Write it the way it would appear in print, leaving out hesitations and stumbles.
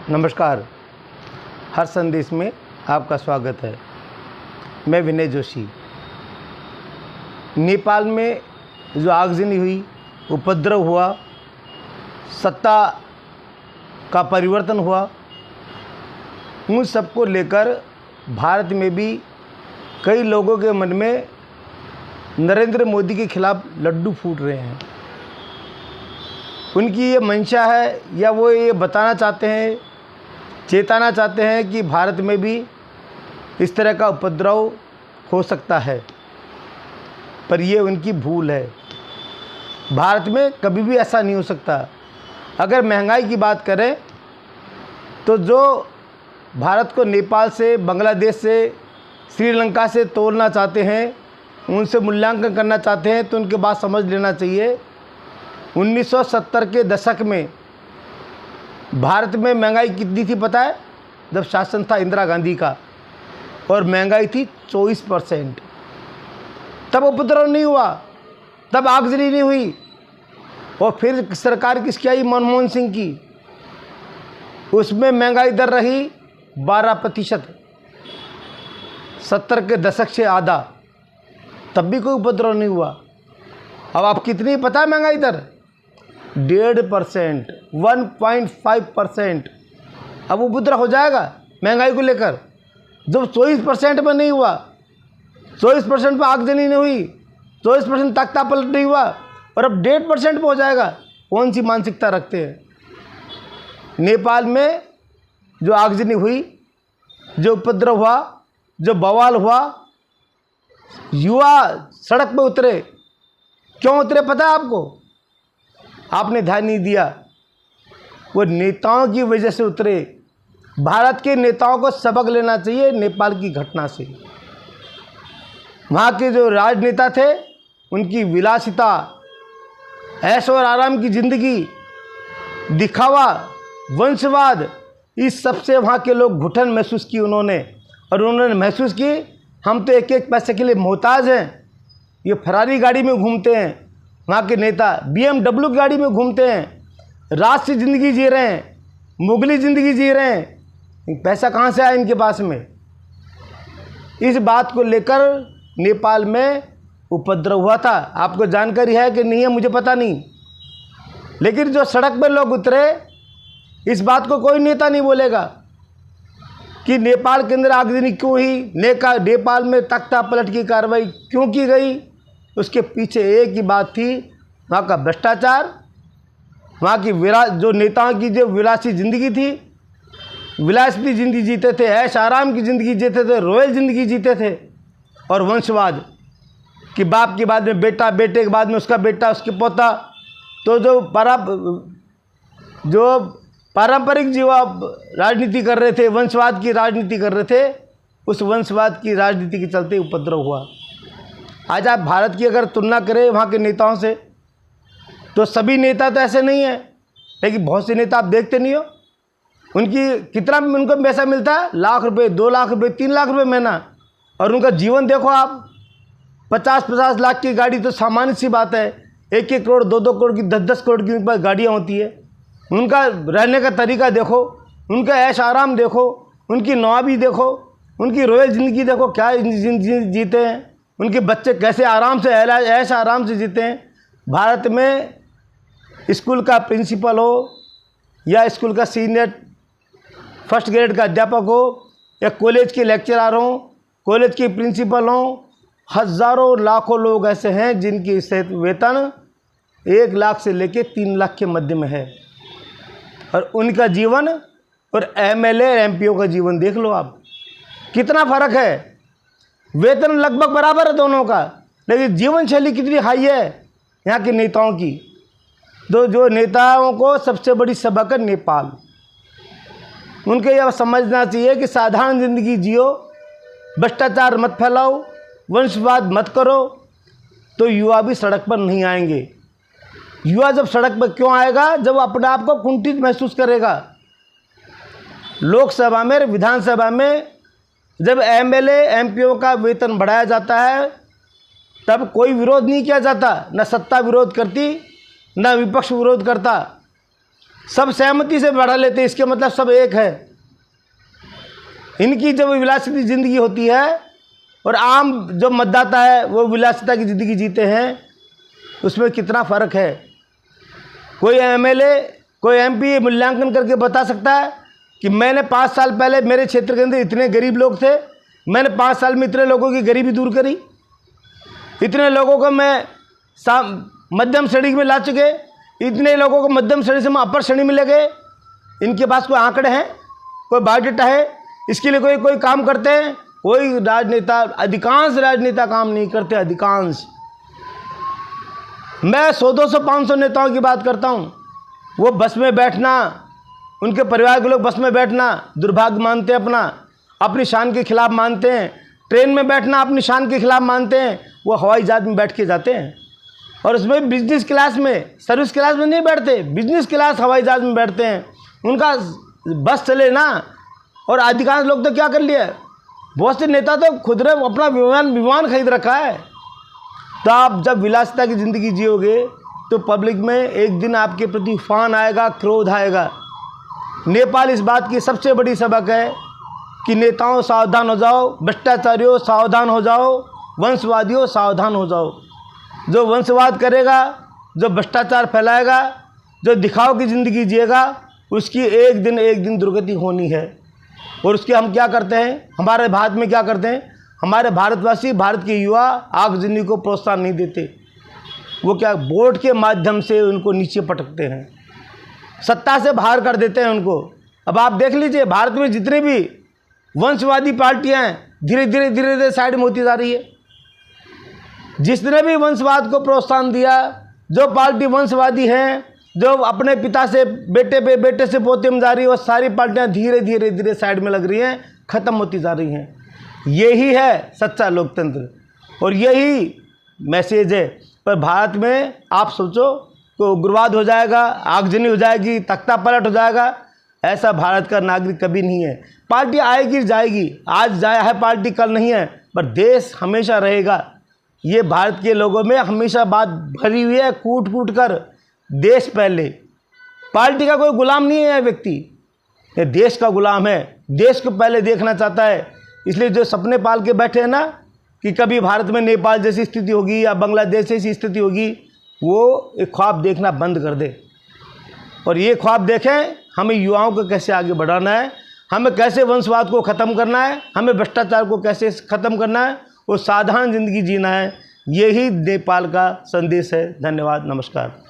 नमस्कार, हर संदेश में आपका स्वागत है। मैं विनय जोशी। नेपाल में जो आगजनी हुई, उपद्रव हुआ, सत्ता का परिवर्तन हुआ, उन सबको लेकर भारत में भी कई लोगों के मन में नरेंद्र मोदी के खिलाफ लड्डू फूट रहे हैं। उनकी ये मंशा है या वो ये बताना चाहते हैं, चेताना चाहते हैं कि भारत में भी इस तरह का उपद्रव हो सकता है, पर ये उनकी भूल है। भारत में कभी भी ऐसा नहीं हो सकता। अगर महंगाई की बात करें तो जो भारत को नेपाल से, बांग्लादेश से, श्रीलंका से तोलना चाहते हैं, उनसे मूल्यांकन करना चाहते हैं, तो उनके बात समझ लेना चाहिए। 1970 के दशक में भारत में महंगाई कितनी थी पता है? जब शासन था इंदिरा गांधी का, और महंगाई थी 24%। तब उपद्रव नहीं हुआ, तब आगजनी नहीं हुई। और फिर सरकार किसकी आई? मनमोहन सिंह की। उसमें महंगाई दर रही 12%, 70 के दशक से आधा, तब भी कोई उपद्रव नहीं हुआ। अब आप कितनी पता है महंगाई दर? 1.5%, 1.5%। अब उपद्रव हो जाएगा महंगाई को लेकर। जब 24% में नहीं हुआ, 24% पर आगजनी नहीं हुई, 24% तख्ता पलट नहीं हुआ, और अब 1.5% पर हो जाएगा। कौन सी मानसिकता रखते हैं? नेपाल में जो आगजनी हुई, जो उपद्रव हुआ, जो बवाल हुआ, युवा सड़क पर उतरे। क्यों उतरे पता है आपको? आपने ध्यान नहीं दिया। वो नेताओं की वजह से उतरे। भारत के नेताओं को सबक लेना चाहिए नेपाल की घटना से। वहाँ के जो राजनेता थे, उनकी विलासिता, ऐशो और आराम की ज़िंदगी, दिखावा, वंशवाद, इस सब से वहाँ के लोग घुटन महसूस की उन्होंने। और उन्होंने महसूस की हम तो एक एक पैसे के लिए मोहताज हैं। ये फरारी गाड़ी में घूमते हैं, वहाँ के नेता BMW गाड़ी में घूमते हैं, राष्ट्रीय ज़िंदगी जी रहे हैं, मुगली ज़िंदगी जी रहे हैं। पैसा कहाँ से आया इनके पास में? इस बात को लेकर नेपाल में उपद्रव हुआ था। आपको जानकारी है कि नहीं है मुझे पता नहीं, लेकिन जो सड़क पर लोग उतरे, इस बात को कोई नेता नहीं बोलेगा कि नेपाल के अंदर आगजनी क्यों हुई, नेपाल में तख्ता पलट की कार्रवाई क्यों की गई। उसके पीछे एक ही बात थी, वहाँ का भ्रष्टाचार, वहाँ की जो नेताओं की जो विलासी ज़िंदगी थी, विलासी ज़िंदगी जीते थे, ऐश आराम की ज़िंदगी जीते थे, रॉयल ज़िंदगी जीते थे। और वंशवाद कि बाप के बाद में बेटा, बेटे के बाद में उसका बेटा, उसके पोता। तो जो पारंपरिक जीवा राजनीति कर रहे थे, वंशवाद की राजनीति कर रहे थे, उस वंशवाद की राजनीति के चलते उपद्रव हुआ। आज आप भारत की अगर तुलना करें वहाँ के नेताओं से, तो सभी नेता तो ऐसे नहीं है, लेकिन बहुत से नेता आप देखते नहीं हो। कितना उनको पैसा मिलता है? लाख रुपए, 2 लाख रुपए, 3 लाख रुपए महीना। और उनका जीवन देखो आप, 50-50 लाख की गाड़ी तो सामान्य सी बात है। 1-1 करोड़, 2-2 करोड़ की, 10-10 करोड़ की उनके पास गाड़ियाँ होती है। उनका रहने का तरीका देखो, उनका ऐश आराम देखो, उनकी नवाबी देखो, उनकी रॉयल ज़िंदगी देखो, क्या जीते हैं। उनके बच्चे कैसे आराम से, ऐश आराम से जीते हैं। भारत में स्कूल का प्रिंसिपल हो, या स्कूल का सीनियर फर्स्ट ग्रेड का अध्यापक हो, या कॉलेज के लेक्चरर हो, कॉलेज के प्रिंसिपल हो, हज़ारों लाखों लोग ऐसे हैं जिनकी वेतन 1 लाख से लेकर 3 लाख के मध्य में है। और उनका जीवन और MLA MPO का जीवन देख लो आप, कितना फ़र्क है। वेतन लगभग बराबर है दोनों का, लेकिन जीवन शैली कितनी हाई है यहाँ के नेताओं की। तो जो नेताओं को सबसे बड़ी सबक है नेपाल। उनको यह समझना चाहिए कि साधारण ज़िंदगी जियो, भ्रष्टाचार मत फैलाओ, वंशवाद मत करो, तो युवा भी सड़क पर नहीं आएंगे। युवा जब सड़क पर क्यों आएगा? जब अपने आप को कुंठित महसूस करेगा। लोकसभा में, विधानसभा में जब MLA MPO का वेतन बढ़ाया जाता है, तब कोई विरोध नहीं किया जाता। न सत्ता विरोध करती, न विपक्ष विरोध करता। सब सहमति से बढ़ा लेते हैं, इसके मतलब सब एक है। इनकी जब विलासिता ज़िंदगी होती है और आम जो मतदाता है वो विलासिता की ज़िंदगी जीते हैं, उसमें कितना फ़र्क है। कोई एमएलए, कोई एमपी मूल्यांकन करके बता सकता है कि मैंने 5 साल पहले मेरे क्षेत्र के अंदर इतने गरीब लोग थे, मैंने 5 साल में इतने लोगों की गरीबी दूर करी, इतने लोगों को मैं मध्यम श्रेणी में ला चुके, इतने लोगों को मध्यम श्रेणी से अपर श्रेणी में ले गए। इनके पास कोई आंकड़े हैं, कोई बायोडाटा है? इसके लिए कोई काम करते हैं? कोई राजनेता, अधिकांश राजनेता काम नहीं करते। अधिकांश, मैं 100-200, 500 नेताओं की बात करता हूँ, वो बस में बैठना, उनके परिवार के लोग बस में बैठना दुर्भाग्य मानते हैं, अपनी शान के खिलाफ मानते हैं। ट्रेन में बैठना अपनी शान के खिलाफ मानते हैं, वो हवाई जहाज में बैठ के जाते हैं, और उसमें बिजनेस क्लास में, सर्विस क्लास में नहीं बैठते, बिजनेस क्लास हवाई जहाज में बैठते हैं। उनका बस चले ना। और अधिकांश लोग तो क्या कर लिया, बहुत से नेता तो खुद ने अपना विमान खरीद रखा है। तो आप जब विलासिता की ज़िंदगी जियोगे तो पब्लिक में एक दिन आपके प्रति फान आएगा, क्रोध आएगा। नेपाल इस बात की सबसे बड़ी सबक है कि नेताओं सावधान हो जाओ, भ्रष्टाचारियों सावधान हो जाओ, वंशवादियों सावधान हो जाओ। जो वंशवाद करेगा, जो भ्रष्टाचार फैलाएगा, जो दिखाव की ज़िंदगी जिएगा, उसकी एक दिन दुर्गति होनी है। और उसके हम क्या करते हैं, हमारे भारत में क्या करते हैं, हमारे भारतवासी, भारत के युवा आगजनी को प्रोत्साहन नहीं देते। वो क्या, वोट के माध्यम से उनको नीचे पटकते हैं, सत्ता से बाहर कर देते हैं उनको। अब आप देख लीजिए, भारत में जितने भी वंशवादी पार्टियां हैं, धीरे धीरे साइड में होती जा रही है। जिसने भी वंशवाद को प्रोत्साहन दिया, जो पार्टी वंशवादी हैं, जो अपने पिता से बेटे पे, बेटे से पोते में जा रही है, वो सारी पार्टियां धीरे धीरे साइड में लग रही हैं, ख़त्म होती जा रही हैं। यही है सच्चा लोकतंत्र और यही मैसेज है। पर भारत में आप सोचो तो उग्रवाद हो जाएगा, आगजनी हो जाएगी, तख्ता पलट हो जाएगा, ऐसा भारत का नागरिक कभी नहीं है। पार्टी आएगी जाएगी, आज जाया है पार्टी, कल नहीं है, पर देश हमेशा रहेगा। ये भारत के लोगों में हमेशा बात भरी हुई है, कूट कूट कर। देश पहले, पार्टी का कोई गुलाम नहीं है व्यक्ति, ये देश का गुलाम है, देश को पहले देखना चाहता है। इसलिए जो सपने पाल के बैठे हैं ना कि कभी भारत में नेपाल जैसी स्थिति होगी या बांग्लादेश जैसी स्थिति होगी, वो एक ख्वाब देखना बंद कर दे और ये ख्वाब देखें हमें युवाओं को कैसे आगे बढ़ाना है, हमें कैसे वंशवाद को ख़त्म करना है, हमें भ्रष्टाचार को कैसे ख़त्म करना है और साधारण ज़िंदगी जीना है। यही नेपाल का संदेश है। धन्यवाद, नमस्कार।